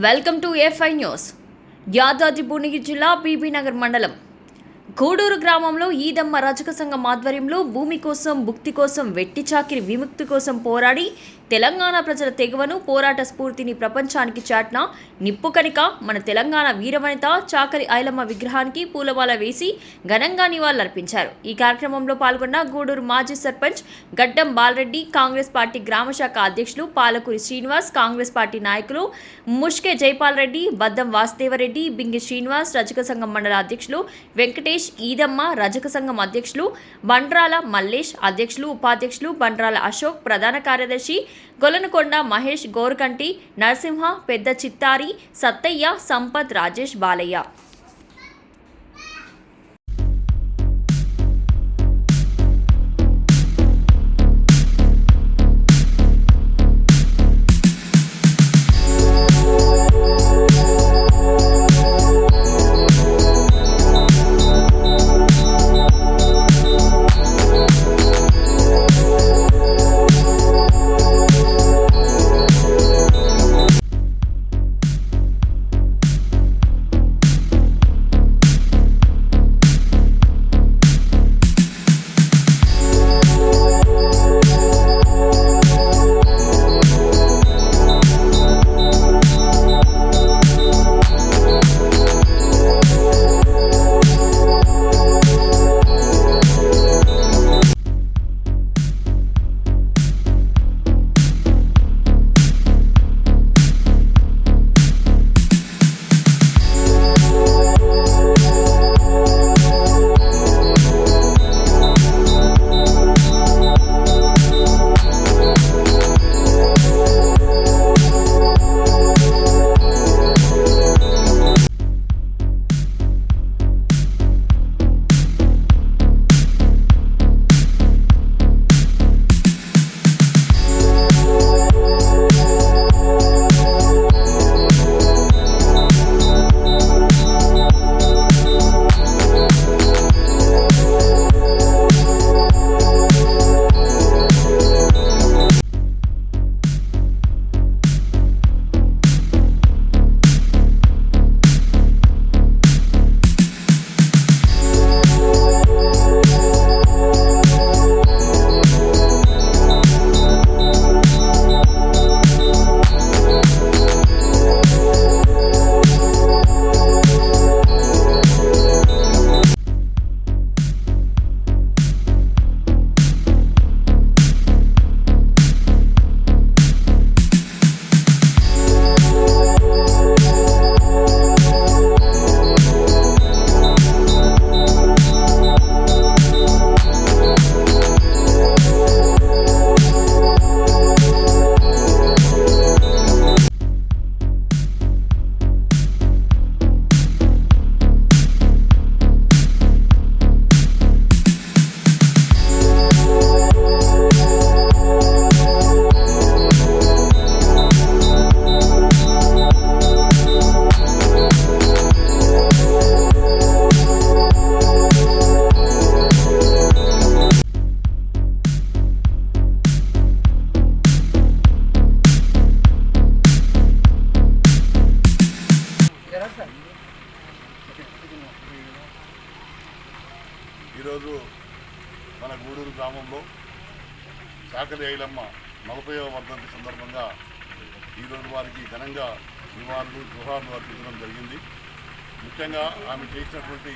Welcome to FI news. Yadadri Bhuvanagiri జిల్లా బీబీనగర్ మండలం గూడూరు గ్రామంలో ఈదమ్మ రజక సంఘం ఆధ్వర్యంలో భూమి కోసం, భుక్తి కోసం, వెట్టి చాకిరి విముక్తి కోసం పోరాడి తెలంగాణ ప్రజల తెగువను, పోరాట స్ఫూర్తిని ప్రపంచానికి చాటిన నిప్పుకణిక మన తెలంగాణ వీరవనిత చాకలి ఐలమ్మ విగ్రహానికి పూలమాల వేసి ఘనంగా నివాళులర్పించారు. ఈ కార్యక్రమంలో పాల్గొన్న గూడూరు మాజీ సర్పంచ్ గడ్డం బాలరెడ్డి, కాంగ్రెస్ పార్టీ గ్రామశాఖ అధ్యక్షులు పాలకూరి శ్రీనివాస్, కాంగ్రెస్ పార్టీ నాయకులు ముష్కే జైపాల్ రెడ్డి, బద్దం వాసుదేవరెడ్డి, బింగి శ్రీనివాస్, రజక సంఘం మండల అధ్యక్షులు వెంకటేష్, ఈదమ్మ రజక సంఘం అధ్యక్షులు బండ్రాల మల్లేష్, అధ్యక్షులు ఉపాధ్యక్షులు బండ్రాల అశోక్, ప్రధాన కార్యదర్శి గొలనకొండ మహేష్, గోరకంటి నరసింహ, పెద్ద చిత్తారి సత్తయ్య, సంపత్, రాజేష్, బాలయ్య. ఈరోజు మన గూడూరు గ్రామంలో చాకలి ఐలమ్మ 40వ వర్ధంతి సందర్భంగా ఈరోజు వారికి ఘనంగా నివాళులు జోహార్లు అర్పించడం జరిగింది. ముఖ్యంగా ఆమె చేసినటువంటి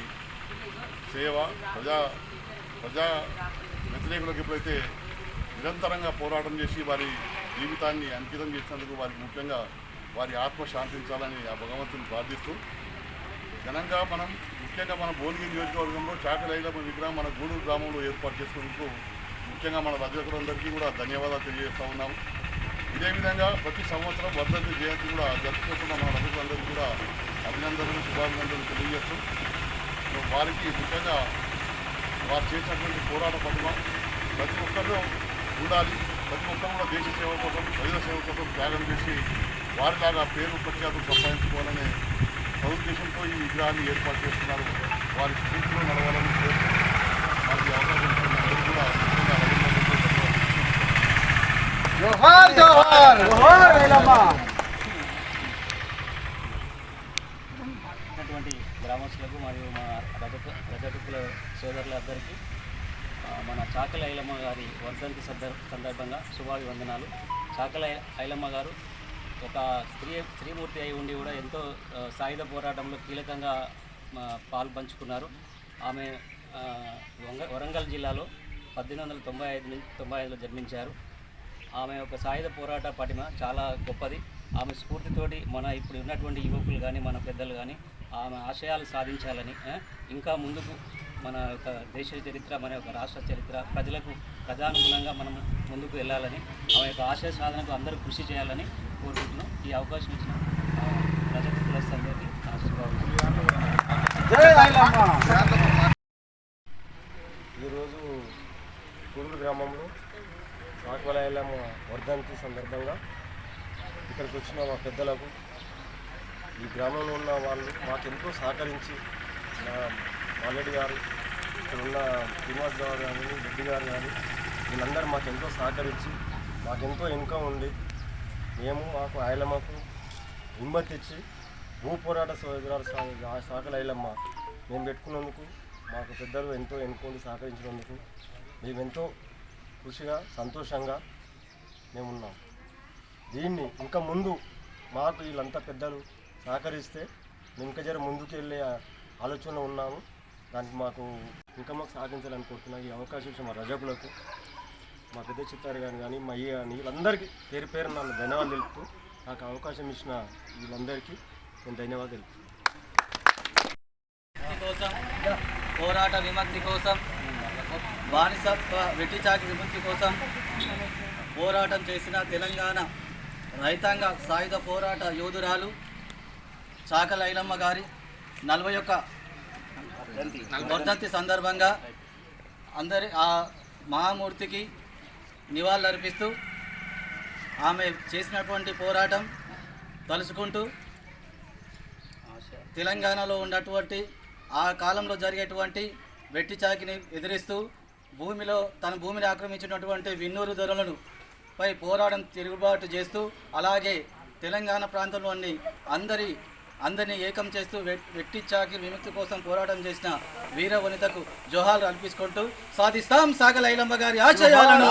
సేవ ప్రజా వ్యతిరేకులకు ఎప్పుడైతే నిరంతరంగా పోరాటం చేసి వారి జీవితాన్ని అంకితం చేసినందుకు వారికి ముఖ్యంగా వారి ఆత్మ శాంతించాలని ఆ భగవంతుని ప్రార్థిస్తూ ఘనంగా ముఖ్యంగా మన భువనగిరి నియోజకవర్గంలో చాకలి ఐలమ్మ విగ్రహం మన గూడూరు గ్రామంలో ఏర్పాటు చేసుకున్నందుకు ముఖ్యంగా మన రజకులందరికీ కూడా ధన్యవాదాలు తెలియజేస్తూ ఉన్నాము. ఇదే విధంగా ప్రతి సంవత్సరం వర్ధంతి జయంతి కూడా జరుపుకుంటున్న మన రజకులందరికీ కూడా అభినందనలు, శుభాభినందనలు తెలియజేస్తూ వారికి ముఖ్యంగా వారు చేసినటువంటి పోరాట పటిమ ప్రతి ఒక్కరిలో ఉండాలి. ప్రతి ఒక్కరు కూడా దేశ సేవ కోసం, ప్రజల సేవ కోసం త్యాగం చేసి వారిలాగా పేరు ప్రఖ్యాతులు సంపాదించుకోవాలనే సదుద్దేశంతో ఈ విగ్రహాన్ని ఏర్పాటు చేస్తున్నారు. వారి స్ఫూర్తిలో నడవాలని కోరుతూ వారికి అవకాశం ఇచ్చిన అందరూ కూడా ముఖ్యంగా జోహార్ జోహార్ జోహార్ ఐలమ్మ. సోదరులందరికీ మన చాకలి ఐలమ్మ గారి వర్ధంతి సందర్భంగా శుభాభివందనాలు. చాకలి ఐలమ్మ గారు ఒక స్త్రీమూర్తి అయి ఉండి కూడా ఎంతో సాయుధ పోరాటంలో కీలకంగా పాల్పంచుకున్నారు. ఆమె వరంగల్ జిల్లాలో 1895లో జన్మించారు. ఆమె ఒక సాయుధ పోరాట పటిమ చాలా గొప్పది. ఆమె స్ఫూర్తితోటి మన ఇప్పుడు ఉన్నటువంటి యువకులు కానీ మన పెద్దలు కానీ ఆమె ఆశయాలు సాధించాలని, ఇంకా ముందుకు మన యొక్క దేశ చరిత్ర, మన యొక్క రాష్ట్ర చరిత్ర ప్రజలకు ప్రధానుగుణంగా మనం ముందుకు వెళ్ళాలని, ఆమె యొక్క ఆశయ సాధనకు అందరూ కృషి చేయాలని కోరుకుంటున్నాం. ఈ అవకాశం ఇచ్చిన రజత ప్లస్ అందరికీ ఈరోజు గూడూరు గ్రామంలో చాకలి ఐలమ్మ వర్ధంతి సందర్భంగా ఇక్కడికి వచ్చిన మా పెద్దలకు, ఈ గ్రామంలో ఉన్న వాళ్ళు మాకెంతో సహకరించి, మాల్లెడ్డి గారు, ఇక్కడ ఉన్న శ్రీనివాస్ గారు కానీ రెడ్డి గారు కానీ వీళ్ళందరూ మాకెంతో సహకరించి మాకెంతో ఇన్కమ్ ఉండి మాకు ఐలమ్మకు హిమ్మత్ ఇచ్చి భూ పోరాట సోదరుడు చాకలి ఐలమ్మ మేము పెట్టుకున్నందుకు మాకు పెద్దలు ఎంతో ఎన్నుకొని సహకరించినందుకు మేమెంతో ఖుషిగా సంతోషంగా మేమున్నాం. దీన్ని ఇంకా ముందు మాకు వీళ్ళంతా పెద్దలు సహకరిస్తే మేము ఇంకా జర ముందుకు వెళ్ళే ఆలోచన ఉన్నాము. దానికి మాకు సహకరించాలని కోరుతున్నాం. ఈ అవకాశం ఇచ్చిన మా రజకులకు, మా పెద్ద చిత్తారు కానీ మా అయ్య కానీ వీళ్ళందరికీ పేరు పేరు నన్ను ధన్యవాదాలు తెలుపుతూ, నాకు అవకాశం ఇచ్చిన వీళ్ళందరికీ నేను ధన్యవాదాలు తెలుపుతాను. పోరాట విముక్తి కోసం, బానిసత్వ వెట్టి చాకి విముక్తి కోసం పోరాటం చేసిన తెలంగాణ రైతాంగ సాయుధ పోరాట యోధురాలు చాకలి ఐలమ్మ గారి 41 వర్ధంతి సందర్భంగా అందరి ఆ మహామూర్తికి నివాళులర్పిస్తూ ఆమె చేసినటువంటి పోరాటం తలుచుకుంటూ తెలంగాణలో ఉన్నటువంటి ఆ కాలంలో జరిగేటువంటి వెట్టి చాకిని ఎదిరిస్తూ తన భూమిని ఆక్రమించినటువంటి విన్నూరు దొరలను పై పోరాటం తిరుగుబాటు చేస్తూ, అలాగే తెలంగాణ ప్రాంతంలోని అందరినీ ఏకం చేస్తూ వెట్టి చాకి విముక్తి కోసం పోరాటం చేసిన వీర వనితకు జోహార్లు అర్పించుకుంటూ సాధిస్తాం చాకలి ఐలమ్మ గారి ఆశయాలను.